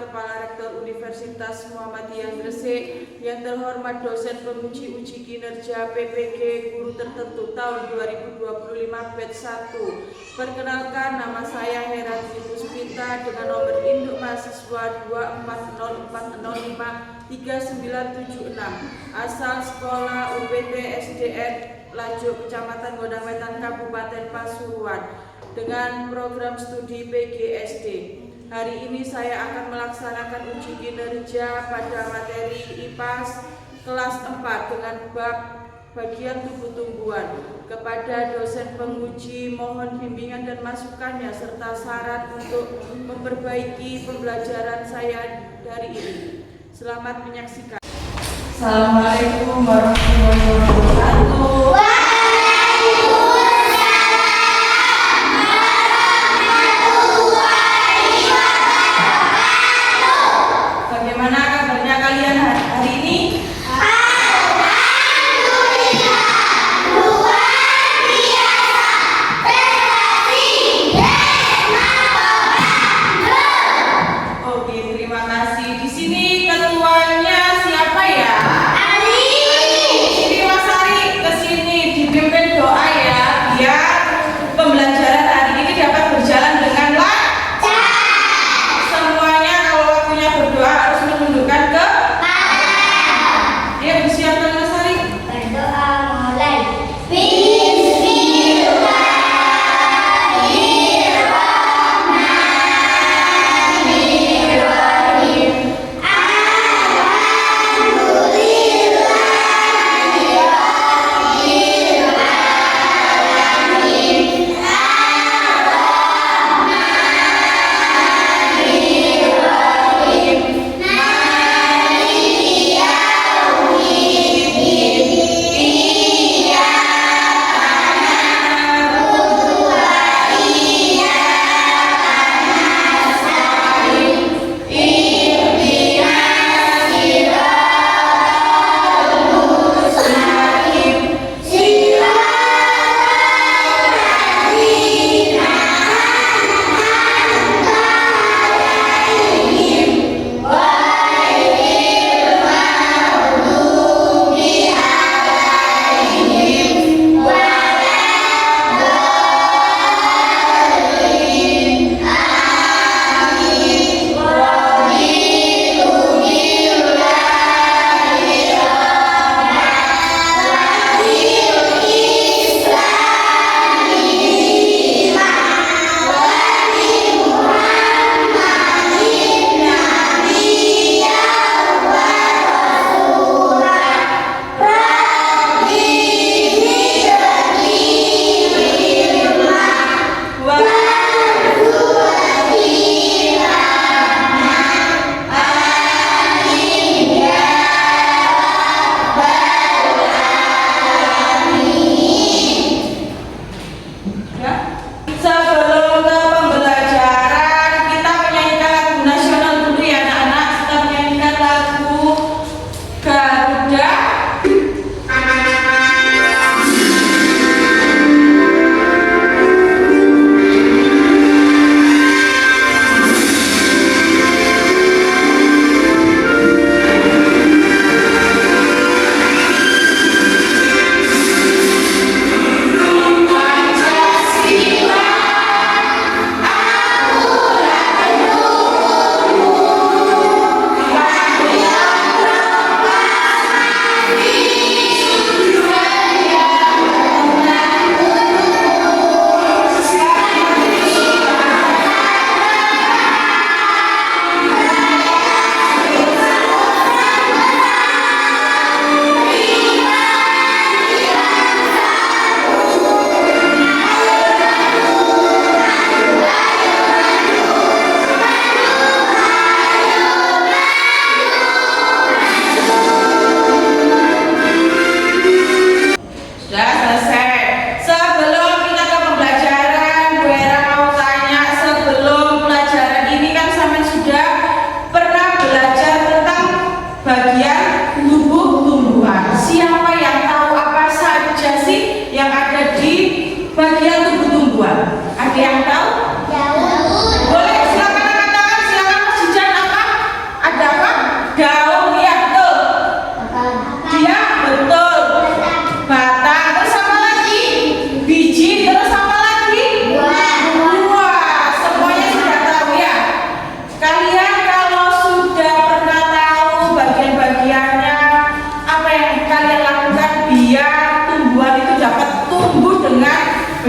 Kepala Rektor Universitas Muhammadiyah Gresik, yang terhormat dosen penguji uji kinerja PPG Guru Tertentu tahun 2025 batch 1. Perkenalkan, nama saya Heranti Puspita dengan nomor induk mahasiswa 24040539776, asal sekolah UPT SDN Lajuk, Kecamatan Gondangwetan, Kabupaten Pasuruan, dengan program studi PGSD. Hari ini saya akan melaksanakan uji kinerja pada materi IPAS kelas 4 dengan bab bagian tubuh tumbuhan. Kepada dosen penguji mohon bimbingan dan masukannya serta saran untuk memperbaiki pembelajaran saya dari ini. Selamat menyaksikan. Assalamualaikum warahmatullahi wabarakatuh. Bagaimana kabarnya kalian hari ini? Oke, terima kasih. Di sini ketuanya siapa ya? Sri Wasari.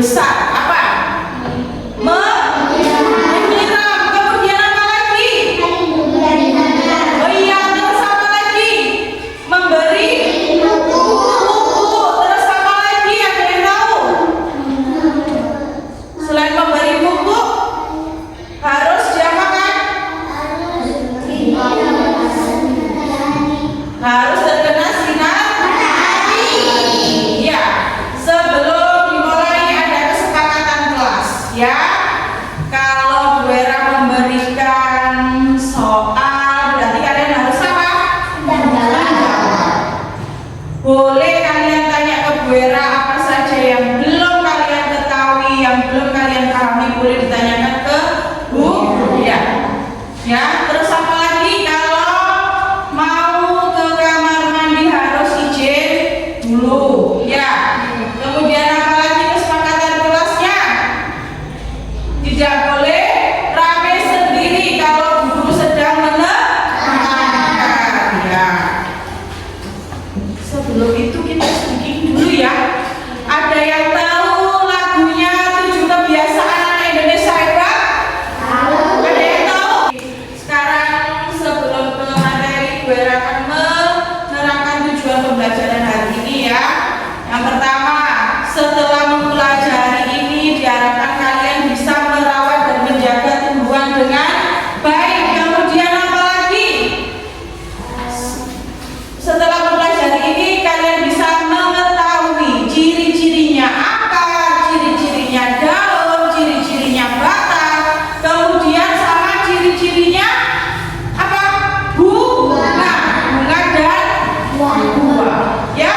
besar. Apa? Menyiram. Kemudian apa lagi? Oh iya, terus apa lagi? Memberi pupuk. Terus apa lagi? Ada yang tahu? Selain memberi pupuk, harus diapakan? Harus terkena sinar matahari. Ya, sebelum dimulai ada kesepakatan kelas. Ya, kalau Bu Era memberikan soal, berarti kalian harus apa? Menjawab. Boleh kalian tanya ke Bu Era apa saja yang belum kalian ketahui, yang belum kalian pahami, boleh ditanyakan ke Bu. Ya, ya. Terus apa lagi? Kalau mau ke kamar mandi harus izin dulu. Ya. Kemudian apa lagi kesepakatan kelasnya? Tidak boleh rame sendiri kalau guru sedang menerangkan. Ya. Sebelum itu kita sedikit dulu ya. Ada yang tahu lagunya 7 Kebiasaan Anak Indonesia Hebat? Ada yang tahu? Sekarang sebelum ke materi, Bu Era akan menerangkan tujuan pembelajaran hari ini ya. Yang pertama, setelah mempelajari ini diharapkan kalian bisa merawat dan menjaga tumbuhan dengan baik. Kemudian apa lagi? Setelah mempelajari ini kalian bisa mengetahui ciri-cirinya akar, ciri-cirinya daun, ciri-cirinya batang, kemudian sama ciri-cirinya apa? Bunga dan buah. Ya,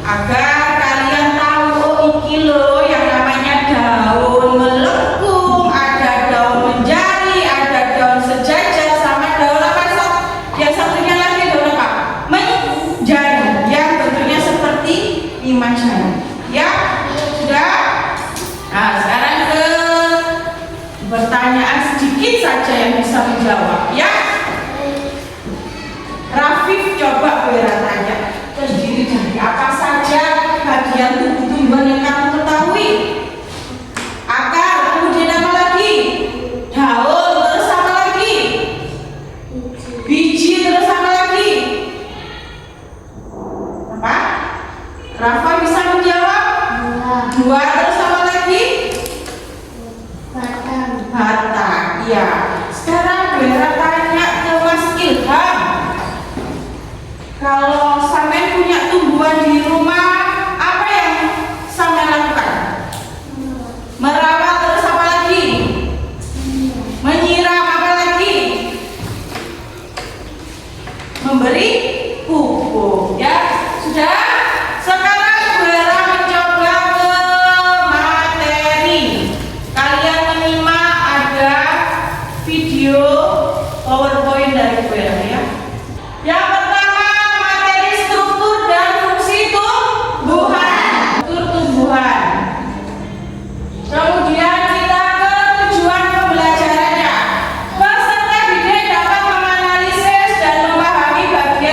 agar kalian tahu oh iki loh yang namanya daun melengkung, ada daun menjari, ada daun sejajar, sama daun apa? Yang satunya lagi daun apa? Menjari, yang bentuknya seperti 5 jari. Ya, sudah. Nah, sekarang ke pertanyaan sedikit saja yang bisa menjawab. Ya, Rafif, coba Bu Era tanya, terdiri dari apa saja bagian tubuh tumbuhan yang kamu ketahui? Akar, kemudian apa lagi? Daun, terus apa lagi? Biji, terus apa lagi? Apa? Rafa bisa menjawab? Dua, terus apa lagi? Batang. Ya. Sekarang Bu Era tanya ke Mas Ilham. Kalau sampean punya tumbuhan di rumah, apa yang sampean lakukan? Merawat, terus apa lagi? Menyiram, apa lagi? Memberi pupuk. Ya, sudah. Sekarang Bu Era mencoba ke materi. Kalian menyimak ada video PowerPoint dari Bu Era ya. Yang pertama, materi struktur dan fungsi tumbuhan. Struktur tumbuhan. Kemudian kita ke tujuan pembelajarannya. Peserta didik dapat menganalisis dan memahami bagian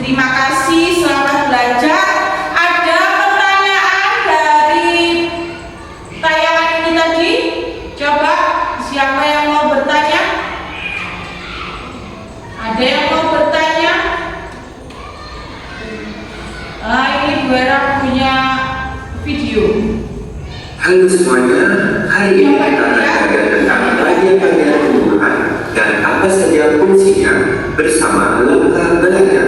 Terima kasih, selamat belajar. Ada pertanyaan dari tayangan ini tadi? Coba siapa yang mau bertanya? Ada yang mau bertanya? Ini Bu Era punya video. Halo semuanya, hari ini kita akan belajar tentang bagian-bagian tumbuhan dan apa saja fungsinya bersama langkah belajar.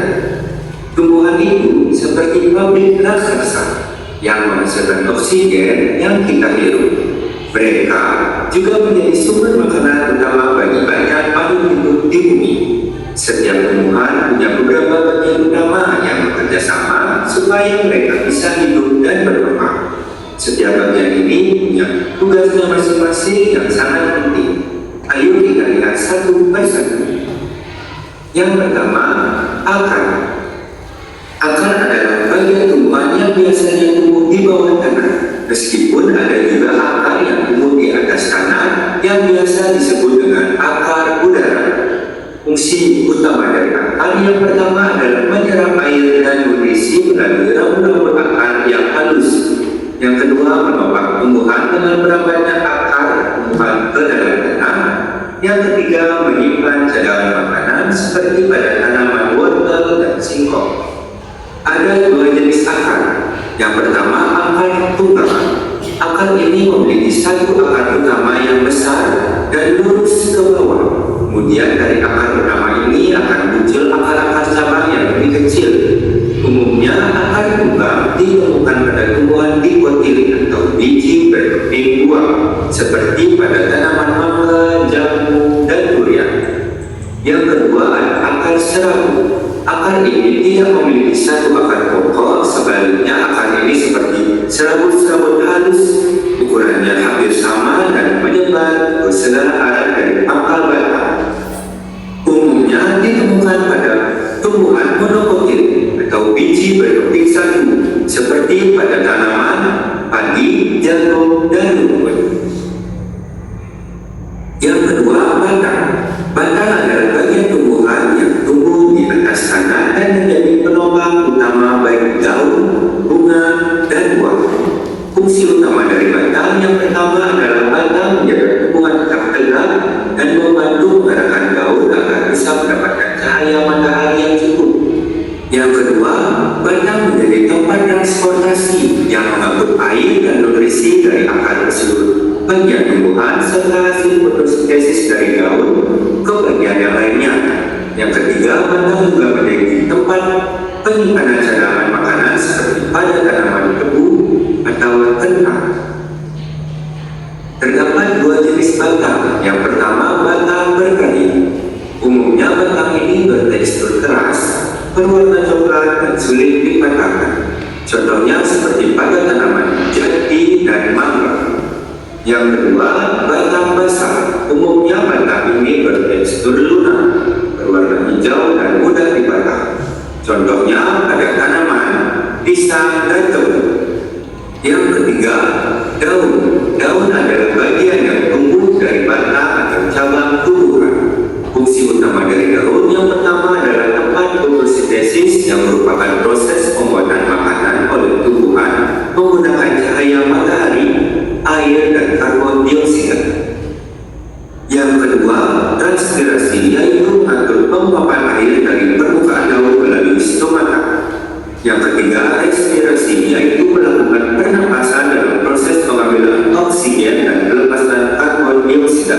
Tumbuhan itu seperti pabrik raksasa yang menghasilkan oksigen yang kita hirup. Mereka juga menjadi sumber makanan utama bagi banyak makhluk hidup di bumi. Setiap tumbuhan punya beberapa bagian utama yang bekerja sama supaya mereka bisa hidup dan berkembang. Setiap bagian ini punya tugasnya masing-masing yang sangat penting. Ayo kita lihat satu persatu. Yang pertama, akar. Akar adalah bagian tumbuhan yang biasanya tumbuh di bawah tanah. Meskipun ada juga akar yang tumbuh di atas tanah yang biasa disebut dengan akar udara. Fungsi utama dari akar yang pertama adalah menyerap air dan nutrisi melalui rambut-rambut akar yang halus. Yang kedua, menopang tumbuhan dengan merambatnya akar tumbuhan ke dalam tanah. Yang ketiga, menyimpan cadangan makanan seperti pada tanaman wortel dan singkong. Ada dua jenis akar. Yang pertama, akar tunggal. Akar ini memiliki satu akar utama yang besar dan lurus ke bawah. Kemudian dari akar utama ini akan muncul akar-akar cabang yang lebih kecil. Umumnya akar tunggal ditemukan pada tumbuhan dikotilin atau biji berkeping buah, seperti pada tanaman mangga, jambu, dan durian. Yang kedua adalah akar serabut. Akar ini tidak memiliki satu akar pokok, sebaliknya akar ini seperti serabut-serabut halus, ukurannya hampir sama dan menyebar ke segala arah dari pangkal batang. Umumnya ditemukan pada tumbuhan monokotil atau biji berkeping satu, seperti pada tanaman padi, jagung, dan rumput. Yang kedua, batang. Batang adalah bagian tumbuhan yang tumbuh di atas tanah dan menjadi penopang utama baik daun, bunga, dan buah. Fungsi utama dari batang yang pertama adalah batang menjaga tumbuhan tetap tegak dan membantu menggerakkan daun agar bisa mendapatkan cahaya matahari yang cukup. Yang kedua, batang menjadi tempat transportasi yang mengangkut air dan nutrisi dari akar ke seluruh bagian tumbuhan serta hasil fotosintesis dari daun ke bagian yang lainnya. Yang ketiga, batang juga menjadi tempat penyimpanan cadangan makanan seperti pada tanaman tebu atau kentang. Terdapat dua jenis batang. Yang pertama, batang berkayu. Umumnya batang ini bertekstur keras, berwarna coklat, dan sulit dipatahkan. Contohnya seperti pada tanaman jati dan mangga. Yang kedua, batang basah. Umumnya batang ini bertekstur lunak, berwarna hijau dan mudah dipatah. Contohnya pada tanaman pisang dan tebu. Yang ketiga, daun. Daun adalah bagian yang tumbuh dari batang atau cabang tumbuhan. Fungsi utama dari daun yang pertama adalah tempat fotosintesis yang merupakan proses pembuatan makanan oleh tumbuhan menggunakan cahaya matahari, air, dan karbon dioksida. Yang kedua, transpirasi, yaitu mengatur pempapan air dari permukaan daun melalui stomata. Yang ketiga, respirasi, yaitu melakukan pernapasan dalam proses pengambilan oksigen dan pelepasan karbon dioksida.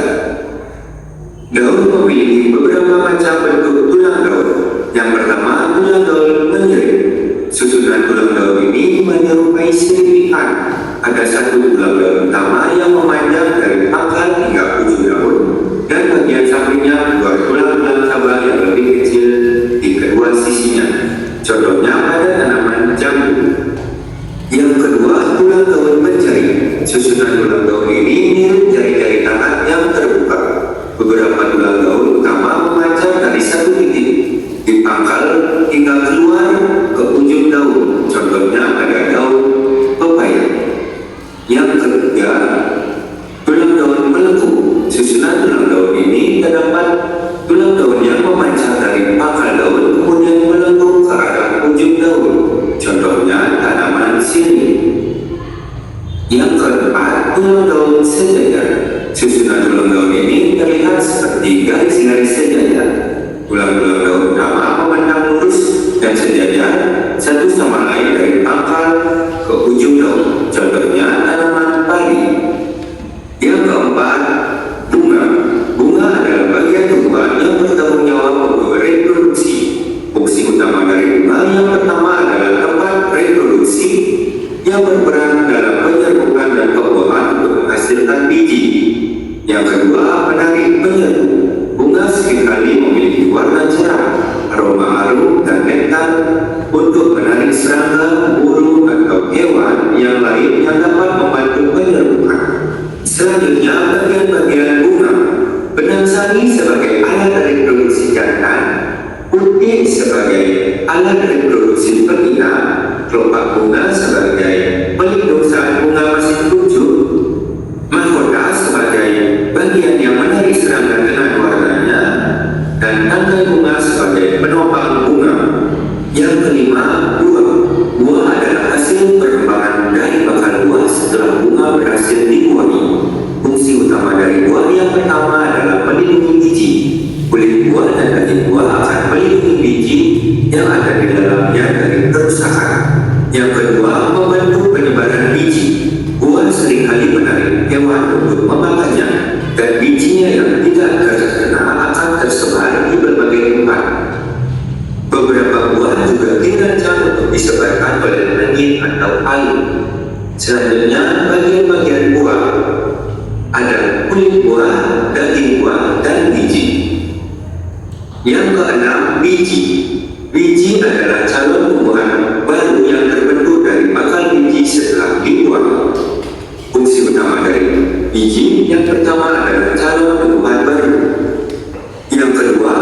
Daun memiliki beberapa macam bentuk tulang daun. Yang pertama, tulang daun menyiring. Susunan tulang daun ini menyerupai sirip ikan. Ada satu tulang daun utama yang memanjang dari pangkal hingga ujung daun, dan bagian sampingnya dua tulang-tulang cabang yang lebih kecil di kedua sisinya. Contohnya pada tanaman jambu. Yang kedua, tulang daun mencari. Susunan tulang daun ini mirip jari-jari tangan yang terbuka. Beberapa tulang daun utama memanjang dari satu titik di pangkal hingga keluar ke ujung daun. Contohnya pada daun pepaya. Yang ketiga, tulang daun melengkung. Susunan tulang daun ini terdapat tulang daun yang memanjang dari pangkal daun kemudian melengkung ke arah sejajar satu sama lain dari pangkal ke ujung daun. Contohnya tanaman padi. Yang keempat, bunga. Bunga adalah bagian tumbuhan yang bertanggung jawab untuk reproduksi. Fungsi utama dari bunga yang pertama adalah tempat reproduksi yang berperan dalam penyerbukan dan pembuahan untuk menghasilkan biji. Yang kedua, menarik penyerbuk. Bunga seringkali memiliki warna cerah, aroma harum, dan nektar untuk menarik serangga, burung, atau hewan yang lain yang dapat membantu penyerbukan. Selanjutnya, bagian-bagian bunga. Benang sari sebagai alat reproduksi jantan, putih sebagai alat reproduksi betina, kelopak bunga sebagai pelindung saat bunga masih tumbuh, mahkota sebagai bagian yang menarik serangga dengan warnanya, dan tangkai bunga sebagai penopang bunga. Yang kelima, buah. Buah adalah hasil perkembangan dari bakal buah setelah bunga berhasil dibuahi. Fungsi utama dari buah yang pertama adalah melindungi biji. Kulit buah dan daging buah akan melindungi biji yang ada di dalamnya dari kerusakan. Yang kedua, membantu penyebaran biji. Buah seringkali menarik hewan untuk memakannya, dan bijinya yang tidak terkena akan tersebar di berbagai tempat. Beberapa buah juga dirancang untuk disebarkan oleh angin atau air. Selanjutnya, bagian-bagian buah. Ada kulit buah, daging buah, dan biji. Yang keenam, biji. Biji adalah calon tumbuhan baru yang terbentuk dari bakal biji setelah dibuang. Fungsi utama dari biji yang pertama adalah calon tumbuhan baru. Yang kedua,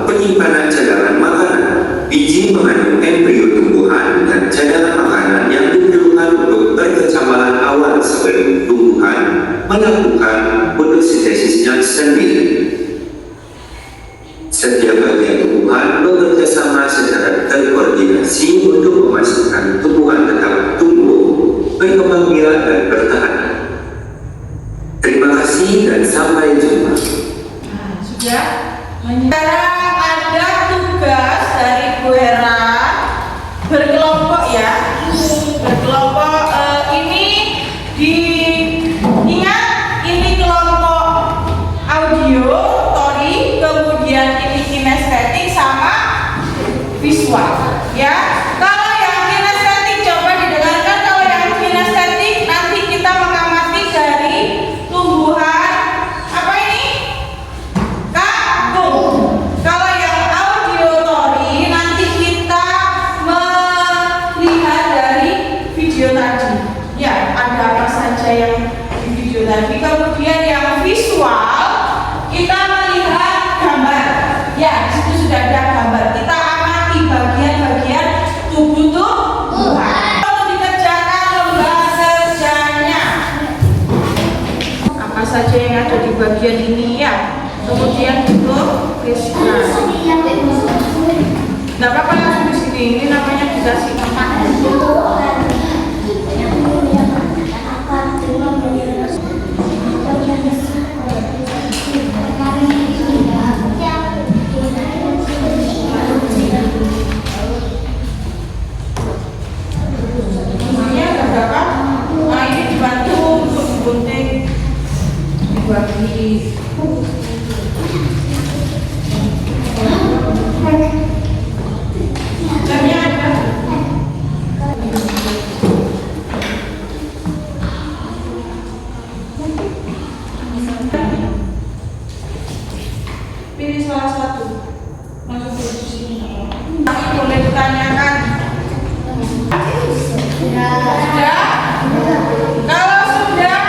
penyimpanan cadangan makanan. Biji mengandung embrio tumbuhan dan cadangan makanan yang diperlukan untuk perkecambahan awal sebelum tumbuhan melakukan fotosintesisnya sendiri. Setiap bagian tumbuhan bekerja sama secara terkoordinasi untuk memastikan tumbuhan tetap tumbuh, berkembang biak, dan bertahan. Terima kasih dan sampai jumpa. Sudah? Sekarang ada tugas dari Bu Hera berkelompok ya. Berkelompok ini diingat ini kelompok audio, tori, kemudian ini kinestetik sama visual ya. Kalau yang kinestetik coba didengarkan, kalau yang kinestetik nanti kita mengamati dari tumbuhan apa ini? Kangkung. Kalau yang audiotori nanti kita melihat dari video tadi. Ya, ada apa saja yang di video tadi. Kemudian yang visual kita melihat gambar. Ya, di situ sudah ada gambar. Kita amati bagian-bagian tubuh tumbuhan. Untuk dikerjakan lembar kerjanya. Apa saja yang ada di bagian ini ya. Kemudian itu tuliskan. Tidak apa-apa langsung di sini. Ini namanya dikasih ini ada berapa? Nah ini dibantu untuk gunting dibagi. Jamnya ada. Pilih salah satu. Langsung di sini. Tapi boleh ditanyakan. Sudah? Kalau sudah,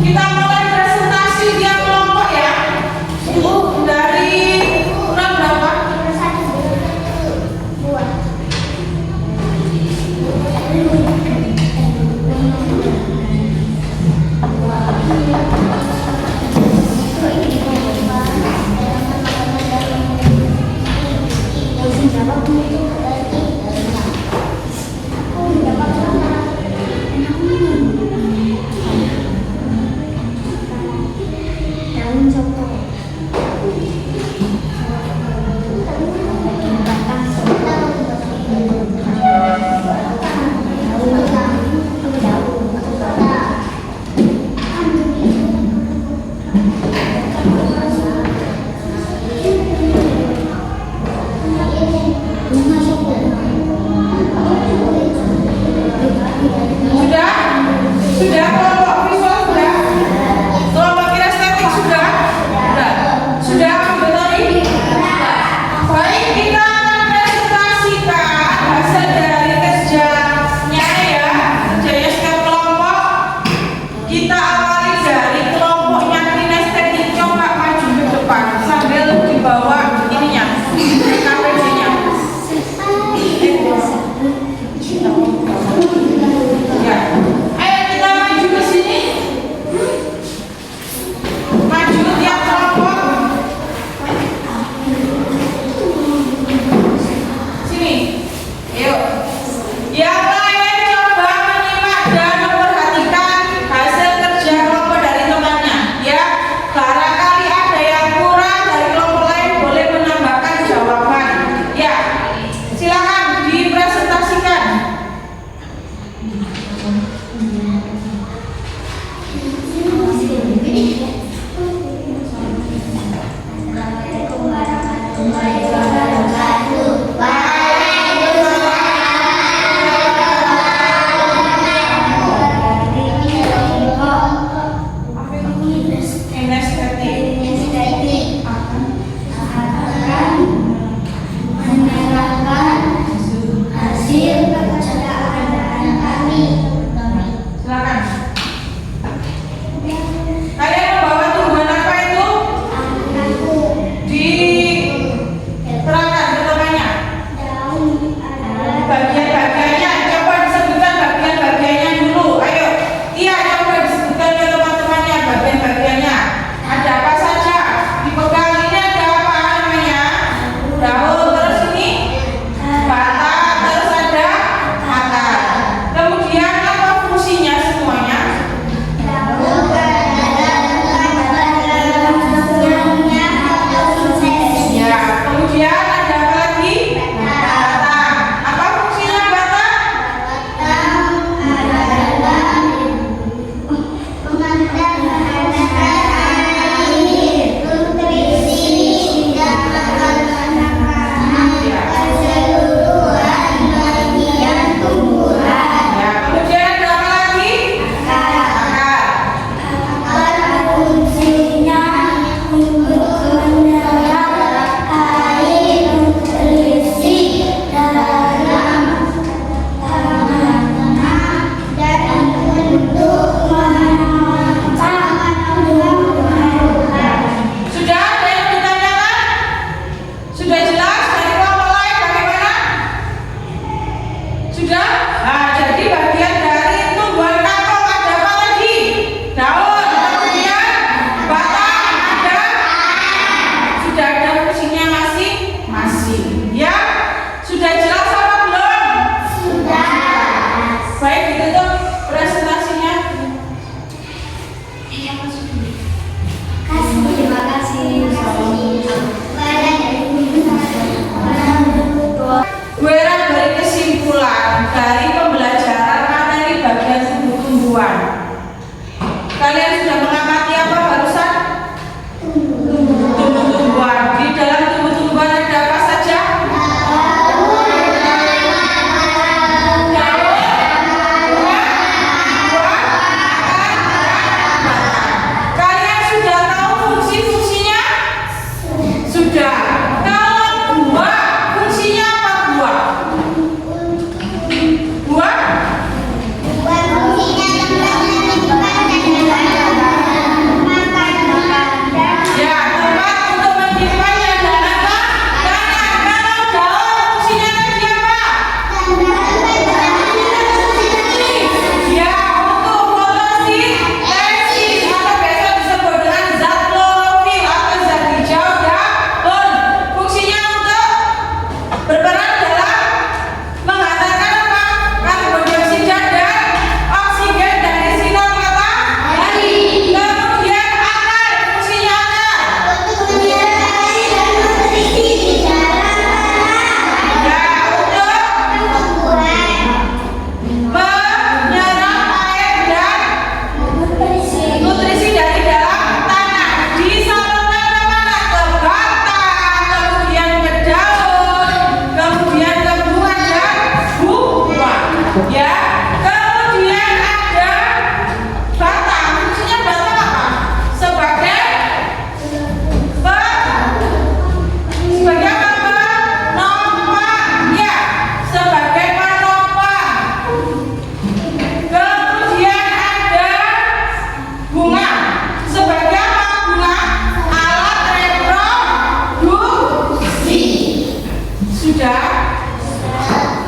kita mulai presentasi dia kelompok ya. Dari kurang berapa?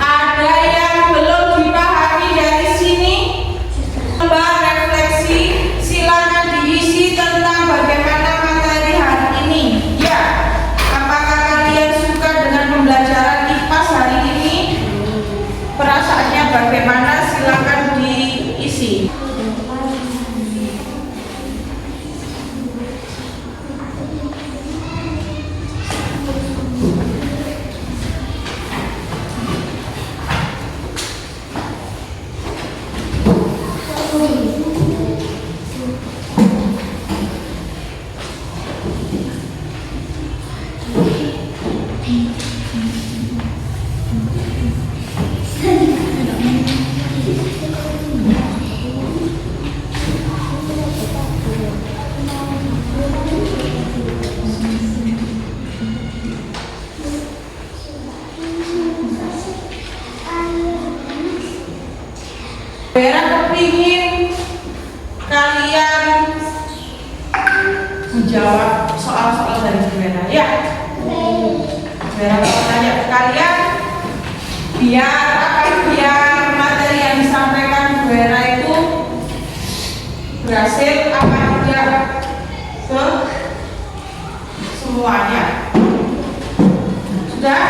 Ada yang belum dipahami dari sini? Mbak refleksi, silakan diisi tentang bagaimana materi hari ini. Ya, apakah kalian suka dengan pembelajaran IPAS hari ini? Perasaannya bagaimana? Silakan diisi. Vera kepingin kalian menjawab soal-soal dari Vera, ya? Vera mau tanya ke kalian, biar materi yang disampaikan Vera itu berhasil apa tidak ke semuanya. Sudah?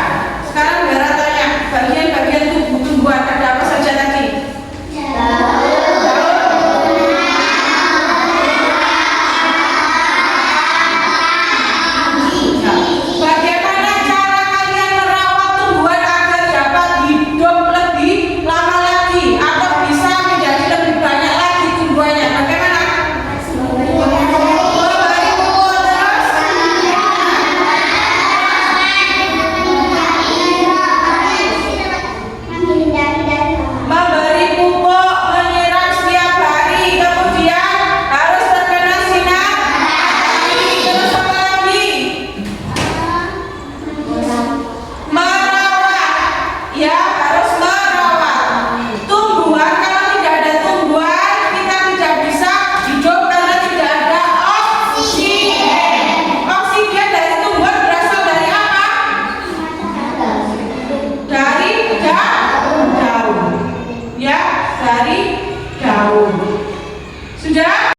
Sekarang Vera tanya bagian-bagian tumbuh-tumbuhan ada apa saja tadi? Bagaimana cara kalian merawat tumbuhan agar dapat hidup lebih lama lagi atau bisa menjadi lebih banyak lagi tumbuhannya? Bagaimana? Memberi pupuk terus? Memberi pupuk, menyiram setiap hari, kemudian harus terkena sinar matahari. Terus apa lagi? Merawat, ya harus merawat tumbuhan. Kalau tidak ada tumbuhan, kita tidak bisa hidup karena tidak ada oksigen. Oksigen dari tumbuhan berasal dari apa? Dari daun. Ya, dari daun.